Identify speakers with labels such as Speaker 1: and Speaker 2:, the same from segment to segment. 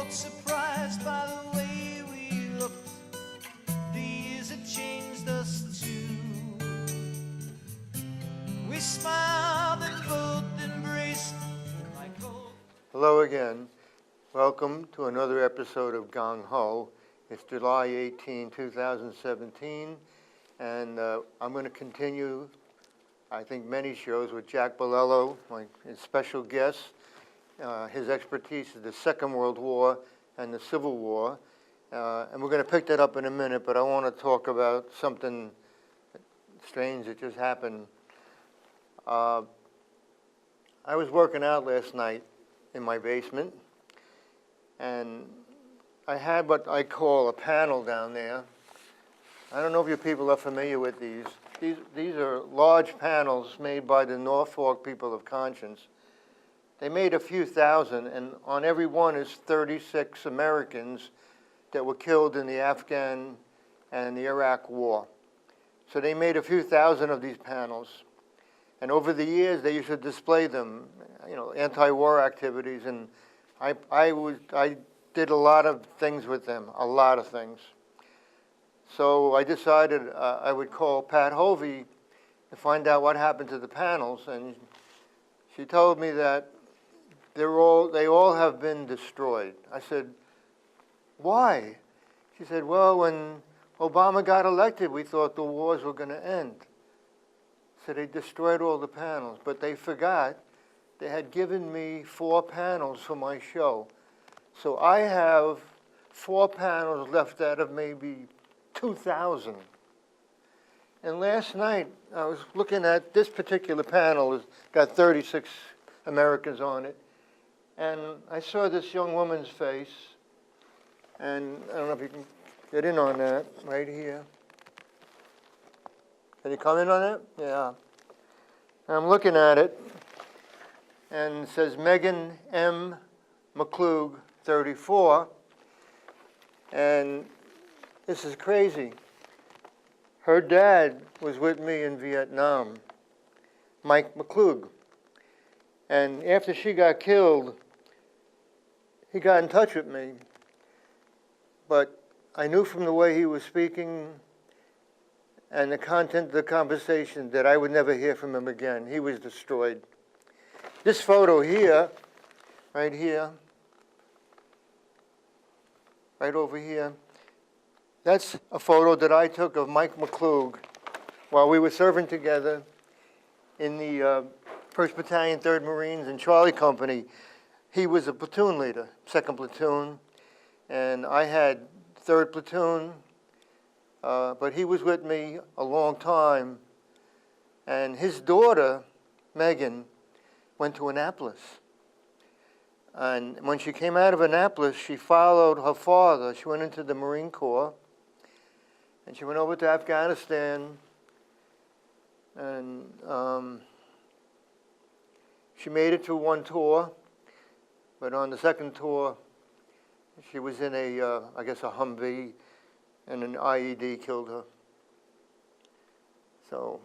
Speaker 1: both surprised by the way we looked. The years had changed us too. We smiled and both embraced like old.
Speaker 2: Hello again. Welcome to another episode of Gung Ho. It's July 18, 2017, and I'm going to continue, I think, many shows with Jack Bilello, his special guest. His expertise is the Second World War and the Civil War, and we're going to pick that up in a minute, but I want to talk about something strange that just happened. I was working out last night in my basement, and I had what I call a panel down there. I don't know if you people are familiar with these. These are large panels made by the Norfolk people of conscience. They made a few thousand, and on every one is 36 Americans that were killed in the Afghan and the Iraq War. So they made a few thousand of these panels. And over the years, they used to display them, anti-war activities, and I did a lot of things with them, a lot of things. So I decided I would call Pat Hovey to find out what happened to the panels, and she told me that they all have been destroyed. I said, why? She said, well, when Obama got elected, we thought the wars were going to end. So they destroyed all the panels, but they forgot they had given me 4 panels for my show. So I have 4 panels left out of maybe 2,000. And last night, I was looking at this particular panel. It's got 36 Americans on it. And I saw this young woman's face, and I don't know if you can get in on that, right here. Can you come in on it? Yeah. And I'm looking at it, and it says Megan M. McClug, 34, and this is crazy. Her dad was with me in Vietnam, Mike McClug, and after she got killed, he got in touch with me, but I knew from the way he was speaking and the content of the conversation that I would never hear from him again. He was destroyed. This photo here, right here, right over here, that's a photo that I took of Mike McClug while we were serving together in the 1st Battalion, 3rd Marines and Charlie Company. He was a platoon leader, 2nd Platoon, and I had 3rd Platoon, but he was with me a long time. And his daughter, Megan, went to Annapolis. And when she came out of Annapolis, she followed her father. She went into the Marine Corps, and she went over to Afghanistan, and she made it to one tour, but on the second tour, she was in I guess a Humvee, and an IED killed her. So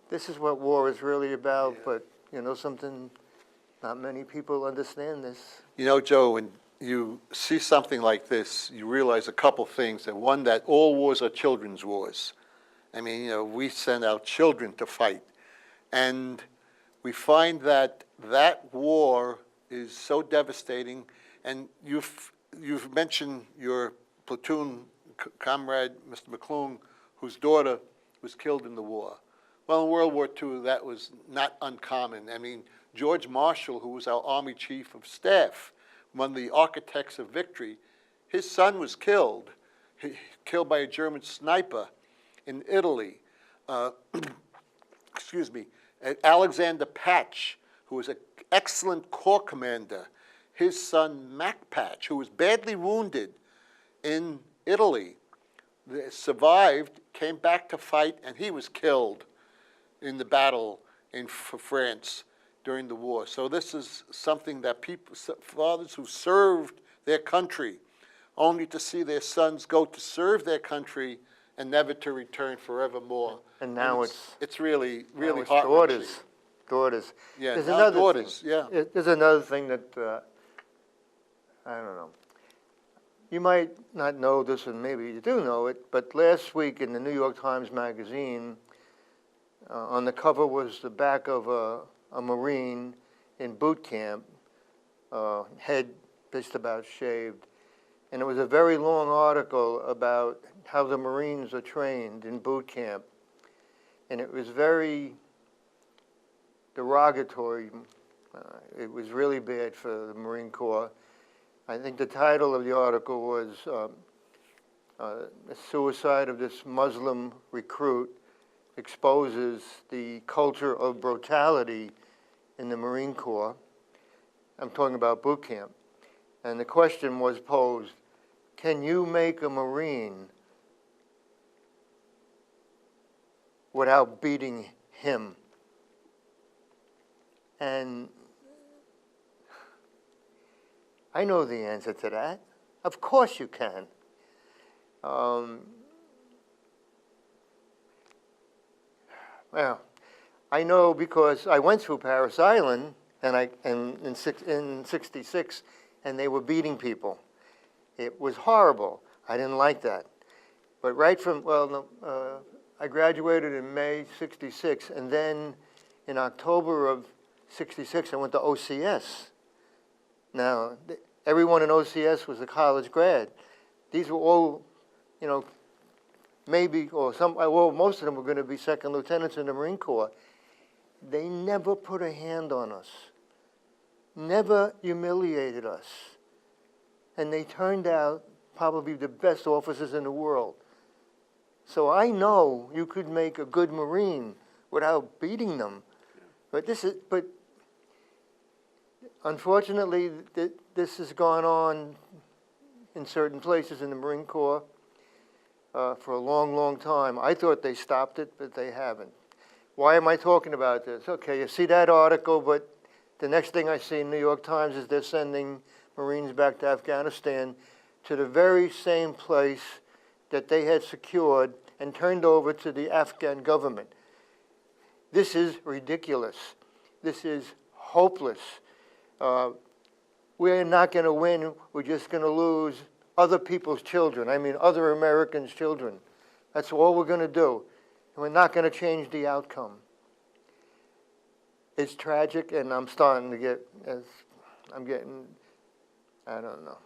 Speaker 2: this is what war is really about, but something, not many people understand this.
Speaker 3: Joe, when you see something like this, you realize a couple things. And one, that all wars are children's wars. I mean, we send out children to fight. And we find that war is so devastating. And you've mentioned your platoon comrade, Mr. McClung, whose daughter was killed in the war. Well, in World War II, that was not uncommon. I mean, George Marshall, who was our Army Chief of Staff, one of the architects of victory, his son was killed by a German sniper in Italy. Excuse me. Alexander Patch, who was an excellent corps commander, his son Mac Patch, who was badly wounded in Italy, survived, came back to fight, and he was killed in the battle for France during the war. So this is something that fathers who served their country, only to see their sons go to serve their country and never to return forevermore.
Speaker 2: And now
Speaker 3: it's really
Speaker 2: heart-wrenching. Daughters.
Speaker 3: Yeah,
Speaker 2: There's
Speaker 3: now
Speaker 2: another
Speaker 3: daughters,
Speaker 2: thing.
Speaker 3: yeah.
Speaker 2: There's another thing that I don't know. You might not know this, and maybe you do know it, but last week in the New York Times Magazine, on the cover was the back of a Marine in boot camp, head just about shaved. And it was a very long article about how the Marines are trained in boot camp. And it was very derogatory. It was really bad for the Marine Corps. I think the title of the article was "The Suicide of this Muslim Recruit Exposes the Culture of Brutality in the Marine Corps." I'm talking about boot camp. And the question was posed, can you make a Marine without beating him? And I know the answer to that. Of course you can. Well, I know because I went through Paris Island in '66, and they were beating people. It was horrible. I didn't like that. But right from, I graduated in May '66, and then in October of '66, I went to OCS. Now, everyone in OCS was a college grad. These were all, maybe, or most of them were going to be second lieutenants in the Marine Corps. They never put a hand on us, never humiliated us. And they turned out probably the best officers in the world. So I know you could make a good Marine without beating them. But unfortunately, this has gone on in certain places in the Marine Corps for a long, long time. I thought they stopped it, but they haven't. Why am I talking about this? Okay, you see that article, but the next thing I see in New York Times is they're sending Marines back to Afghanistan to the very same place that they had secured and turned over to the Afghan government. This is ridiculous. This is hopeless. We're not going to win. We're just going to lose other people's children. I mean, other Americans' children. That's all we're going to do. And we're not going to change the outcome. It's tragic, and I'm starting to get, I don't know.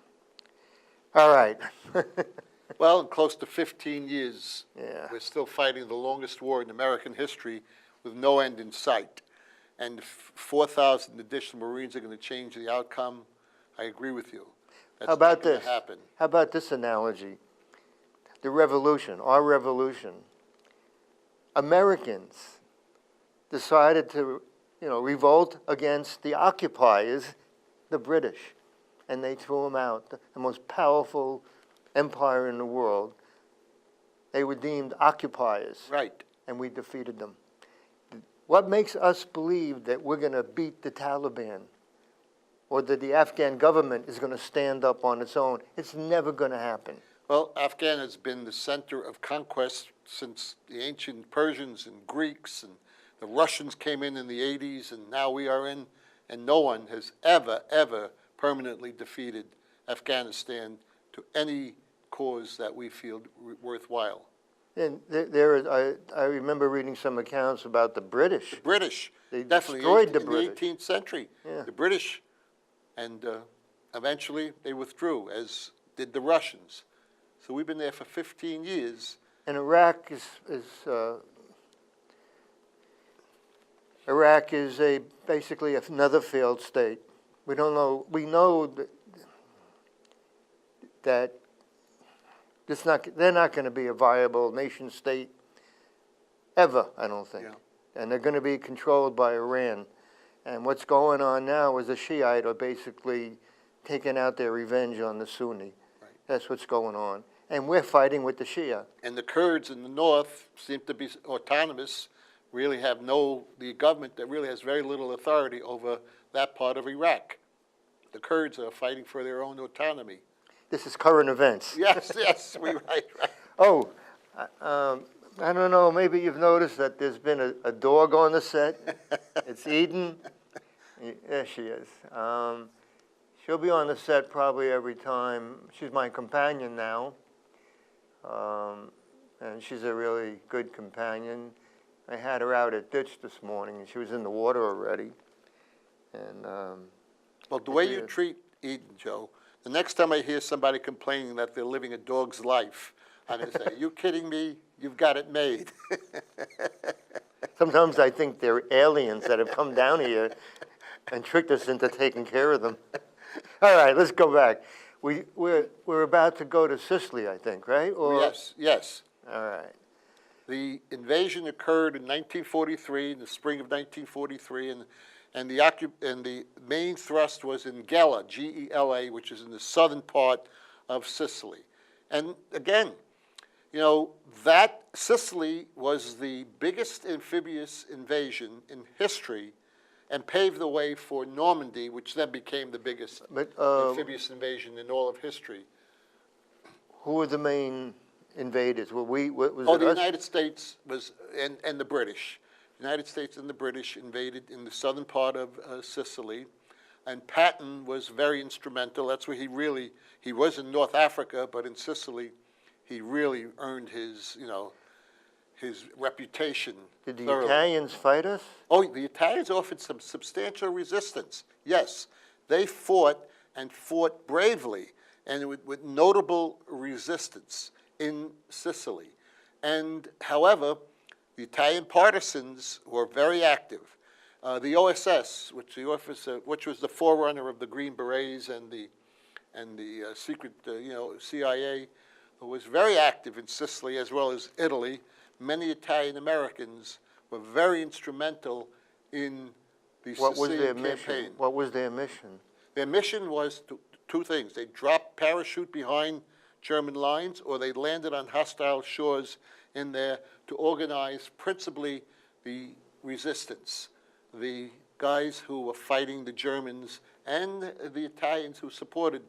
Speaker 2: All right.
Speaker 3: Well, in close to 15 years,
Speaker 2: Yeah.
Speaker 3: we're still fighting the longest war in American history with no end in sight. And if 4,000 additional Marines are going to change the outcome, I agree with you. That's
Speaker 2: How about
Speaker 3: not gonna
Speaker 2: this?
Speaker 3: happen.
Speaker 2: How about this analogy? The revolution, our revolution. Americans decided to, revolt against the occupiers, the British, and they threw them out, the most powerful empire in the world. They were deemed occupiers.
Speaker 3: Right.
Speaker 2: And we defeated them. What makes us believe that we're going to beat the Taliban or that the Afghan government is going to stand up on its own? It's never going to happen.
Speaker 3: Well, Afghan has been the center of conquest since the ancient Persians and Greeks, and the Russians came in the 80s, and now we are in, and no one has ever permanently defeated Afghanistan to any cause that we feel worthwhile.
Speaker 2: And I remember reading some accounts about the British.
Speaker 3: The British,
Speaker 2: They
Speaker 3: definitely
Speaker 2: destroyed the
Speaker 3: in
Speaker 2: British.
Speaker 3: the 18th century.
Speaker 2: Yeah.
Speaker 3: The British, and eventually they withdrew, as did the Russians. So we've been there for 15 years.
Speaker 2: And Iraq is basically another failed state. We don't know. We know that they're not going to be a viable nation state ever. I don't think.
Speaker 3: Yeah.
Speaker 2: And they're going to be controlled by Iran. And what's going on now is the Shiite are basically taking out their revenge on the Sunni.
Speaker 3: Right.
Speaker 2: That's what's going on. And we're fighting with the Shia.
Speaker 3: And the Kurds in the north seem to be autonomous, really have the government that really has very little authority over that part of Iraq. The Kurds are fighting for their own autonomy.
Speaker 2: This is current events.
Speaker 3: Yes, right.
Speaker 2: Oh, I don't know, maybe you've noticed that there's been a dog on the set. It's Eden. There she is. She'll be on the set probably every time. She's my companion now, and she's a really good companion. I had her out at ditch this morning, and she was in the water already. And
Speaker 3: Well, the way you treat Eden, Joe, the next time I hear somebody complaining that they're living a dog's life, I'm going to say, "Are you kidding me? You've got it made."
Speaker 2: sometimes I think they're aliens that have come down here and tricked us into taking care of them. All right, let's go back. We're about to go to Sicily, I think, right? Or,
Speaker 3: Yes, yes.
Speaker 2: all right.
Speaker 3: The invasion occurred in 1943, in the spring of 1943, and the main thrust was in Gela, G-E-L-A, which is in the southern part of Sicily. And again, you know, that Sicily was the biggest amphibious invasion in history and paved the way for Normandy, which then became the biggest amphibious invasion in all of history.
Speaker 2: Who were the main invaders? Were we? Was
Speaker 3: Oh,
Speaker 2: it
Speaker 3: the
Speaker 2: us?
Speaker 3: United States was, and the British. The United States and the British invaded in the southern part of Sicily, and Patton was very instrumental. That's where he was in North Africa, but in Sicily, he really earned his, you know, his reputation.
Speaker 2: Did the
Speaker 3: thoroughly.
Speaker 2: Italians fight us?
Speaker 3: Oh, the Italians offered some substantial resistance. Yes, they fought and fought bravely and with notable resistance in Sicily. And however, the Italian partisans were very active. The OSS, which was the forerunner of the Green Berets and the secret, CIA, was very active in Sicily as well as Italy. Many Italian Americans were very instrumental in the Sicilian campaign.
Speaker 2: Mission? What was their mission?
Speaker 3: Their mission was two things. They dropped parachute behind German lines, or they landed on hostile shores in there to organize principally the resistance, the guys who were fighting the Germans and the Italians who supported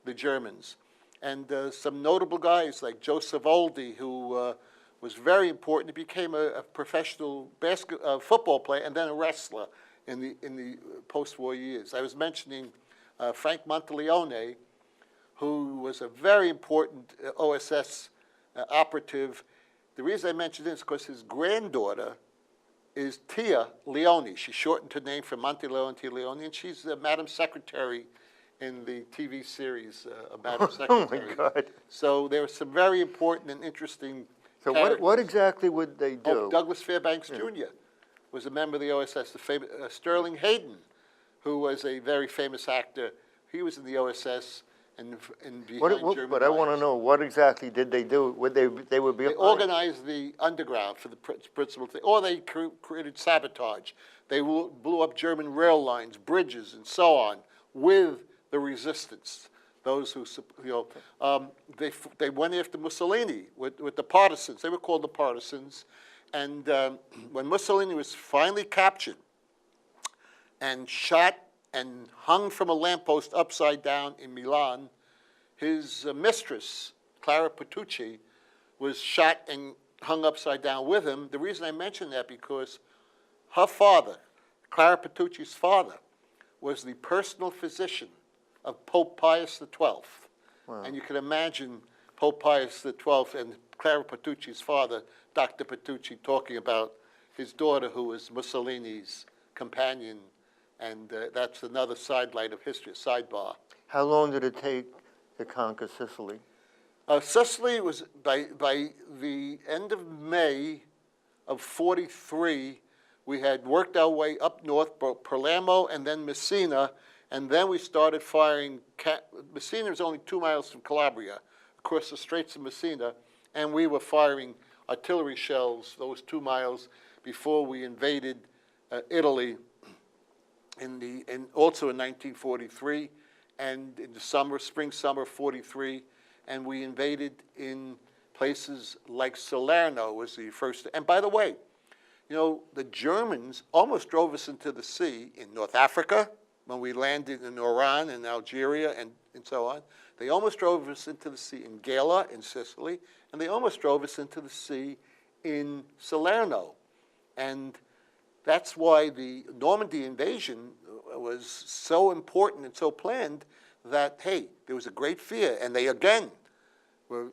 Speaker 3: the Germans. And some notable guys like Joe Savoldi, who was very important. He became a professional football player and then a wrestler in the post-war years. I was mentioning Frank Monteleone, who was a very important OSS operative. The reason I mention this is because his granddaughter is Tia Leone. She shortened her name from Monteleone to Leone, and she's the Madam Secretary in the TV series Madam Secretary.
Speaker 2: Oh, my God.
Speaker 3: So there were some very important and interesting
Speaker 2: So
Speaker 3: characters.
Speaker 2: what exactly would they do?
Speaker 3: Oh, Douglas Fairbanks Jr. was a member of the OSS. The famous, Sterling Hayden, who was a very famous actor, he was in the OSS and behind German
Speaker 2: But I want to
Speaker 3: lines.
Speaker 2: know, what exactly did they do? They would be
Speaker 3: They organized the underground for the principal thing, or they created sabotage. They blew up German rail lines, bridges, and so on with the resistance. Those who, they went after Mussolini with the partisans. They were called the partisans. And when Mussolini was finally captured and shot and hung from a lamppost upside down in Milan, his mistress, Clara Pettucci, was shot and hung upside down with him. The reason I mention that because her father, Clara Pettucci's father, was the personal physician of Pope Pius XII. Wow. And you can imagine Pope Pius XII and Clara Pettucci's father, Dr. Pettucci, talking about his daughter, who was Mussolini's companion. And that's another sidelight of history, a sidebar.
Speaker 2: How long did it take to conquer Sicily?
Speaker 3: Sicily was, by the end of May of 43, we had worked our way up north, Palermo and then Messina, and then we started firing. Messina is only 2 miles from Calabria, across the Straits of Messina, and we were firing artillery shells those 2 miles before we invaded Italy also in 1943, and in the spring, summer of 43, and we invaded in places like Salerno was the first. And by the way, the Germans almost drove us into the sea in North Africa when we landed in Oran and Algeria and so on. They almost drove us into the sea in Gela in Sicily, and they almost drove us into the sea in Salerno. And That's why the Normandy invasion was so important and so planned that, hey, there was a great fear. And they, again,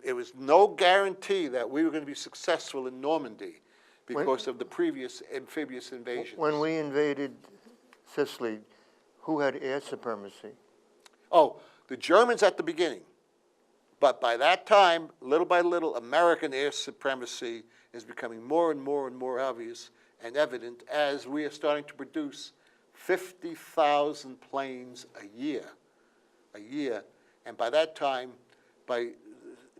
Speaker 3: it was no guarantee that we were going to be successful in Normandy because of the previous amphibious invasions.
Speaker 2: When we invaded Sicily, who had air supremacy?
Speaker 3: Oh, the Germans at the beginning. But by that time, little by little, American air supremacy is becoming more and more and more obvious and evident as we are starting to produce 50,000 planes a year. And by that time, by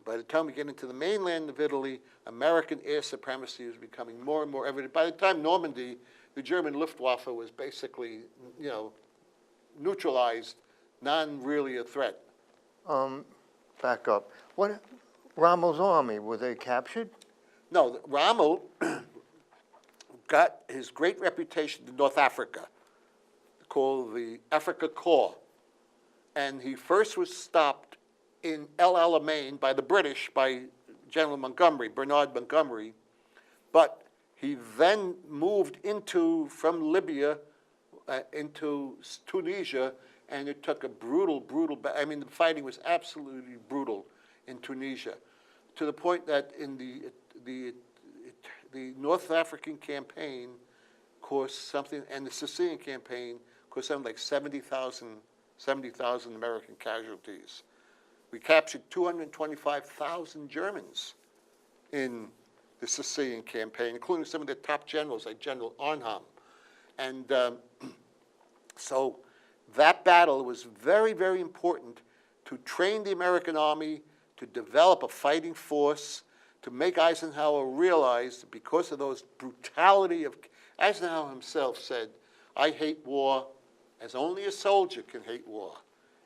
Speaker 3: the time we get into the mainland of Italy, American air supremacy is becoming more and more evident. By the time Normandy, the German Luftwaffe was basically, neutralized, really a threat.
Speaker 2: Back up. What, Rommel's army, were they captured?
Speaker 3: No, Rommel got his great reputation in North Africa, called the Africa Corps. And he first was stopped in El Alamein by the British, by General Montgomery, Bernard Montgomery. But he then moved from Libya into Tunisia, and it took a brutal, the fighting was absolutely brutal in Tunisia, to the point that in the North African campaign cost something, and the Sicilian campaign cost something like 70,000 American casualties. We captured 225,000 Germans in the Sicilian campaign, including some of the top generals like General Arnhem. And so that battle was very, very important to train the American army, to develop a fighting force, to make Eisenhower realize, because of those brutality of, Eisenhower himself said, "I hate war as only a soldier can hate war.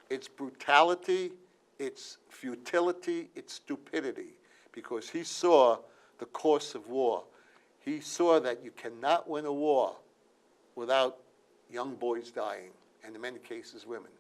Speaker 3: It's brutality, it's futility, it's stupidity," because he saw the course of war. He saw that you cannot win a war without young boys dying, and in many cases women.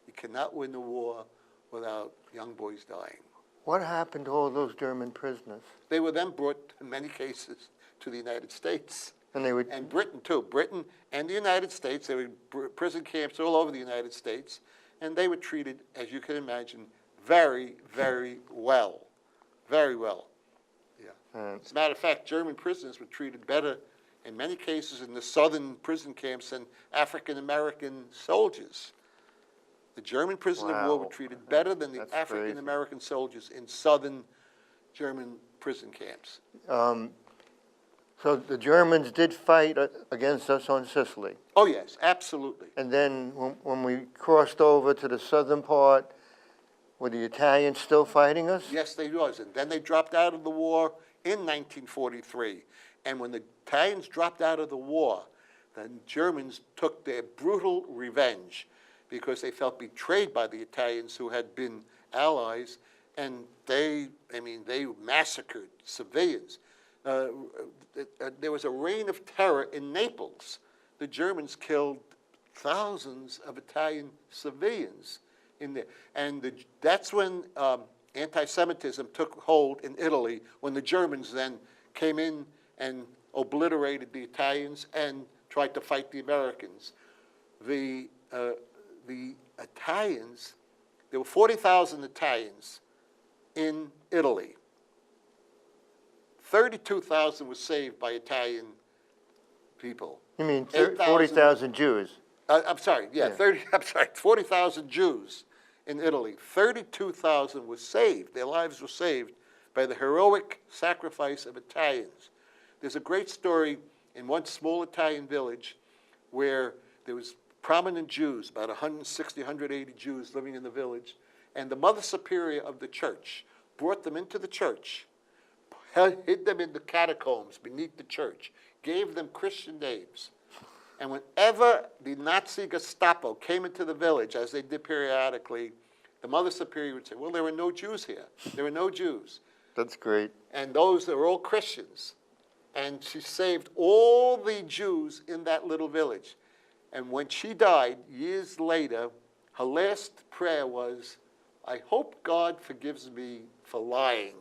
Speaker 3: You cannot win a war without young boys dying.
Speaker 2: What happened to all those German prisoners?
Speaker 3: They were then brought, in many cases, to the United States.
Speaker 2: And they would,
Speaker 3: And Britain, too. Britain and the United States. There were prison camps all over the United States. And they were treated, as you can imagine, very, very well. Very well. Yeah. As a matter of fact, German prisoners were treated better, in many cases, in the southern prison camps than African-American soldiers. The German prisoners of war were treated better than the African-American soldiers in southern German prison camps.
Speaker 2: so the Germans did fight against us on Sicily.
Speaker 3: Oh, yes, absolutely.
Speaker 2: And then when we crossed over to the southern part, were the Italians still fighting us?
Speaker 3: Yes, they was. And then they dropped out of the war in 1943. And when the Italians dropped out of the war, the Germans took their brutal revenge because they felt betrayed by the Italians, who had been allies, and they massacred civilians. There was a reign of terror in Naples. The Germans killed thousands of Italian civilians in there. And that's when anti-Semitism took hold in Italy, when the Germans then came in and obliterated the Italians and tried to fight the Americans. The Italians, there were 40,000 Italians in Italy. 32,000 were saved by Italian people.
Speaker 2: You mean 40,000 Jews?
Speaker 3: I'm sorry, yeah. 40,000 Jews in Italy. 32,000 were saved. Their lives were saved by the heroic sacrifice of Italians. There's a great story in one small Italian village where there was prominent Jews, about 160, 180 Jews living in the village, and the Mother Superior of the church brought them into the church, hid them in the catacombs beneath the church, gave them Christian names. And whenever the Nazi Gestapo came into the village, as they did periodically, the Mother Superior would say, "Well, there were no Jews here. There were no Jews."
Speaker 2: That's great.
Speaker 3: And those that were all Christians. And she saved all the Jews in that little village. And when she died, years later, her last prayer was, I hope God forgives me for lying.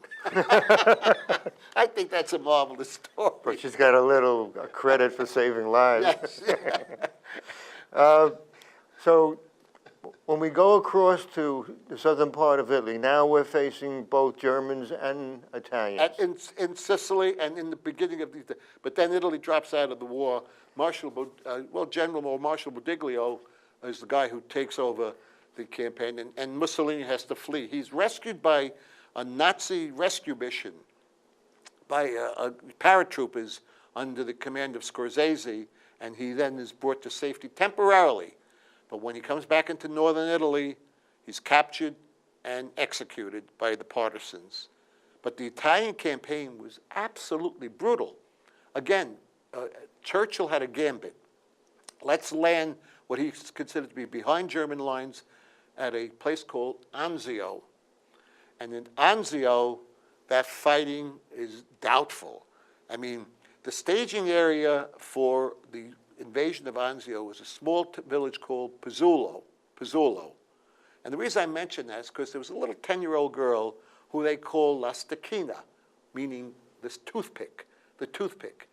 Speaker 3: I think that's a marvelous story.
Speaker 2: But she's got a little credit for saving lives.
Speaker 3: Yes,
Speaker 2: So when we go across to the southern part of Italy, now we're facing both Germans and Italians.
Speaker 3: in Sicily and in the beginning of the, but then Italy drops out of the war. General Marshal Bodiglio is the guy who takes over the campaign, and Mussolini has to flee. He's rescued by a Nazi rescue mission by paratroopers under the command of Scorsese, and he then is brought to safety temporarily. But when he comes back into northern Italy, he's captured and executed by the partisans. But the Italian campaign was absolutely brutal. Again, Churchill had a gambit. Let's land what he considered to be behind German lines at a place called Anzio. And in Anzio, that fighting is doubtful. I mean, the staging area for the invasion of Anzio was a small village called Pizzolo. And the reason I mention that is because there was a little 10-year-old girl who they call La Stecchina, meaning this toothpick, the toothpick.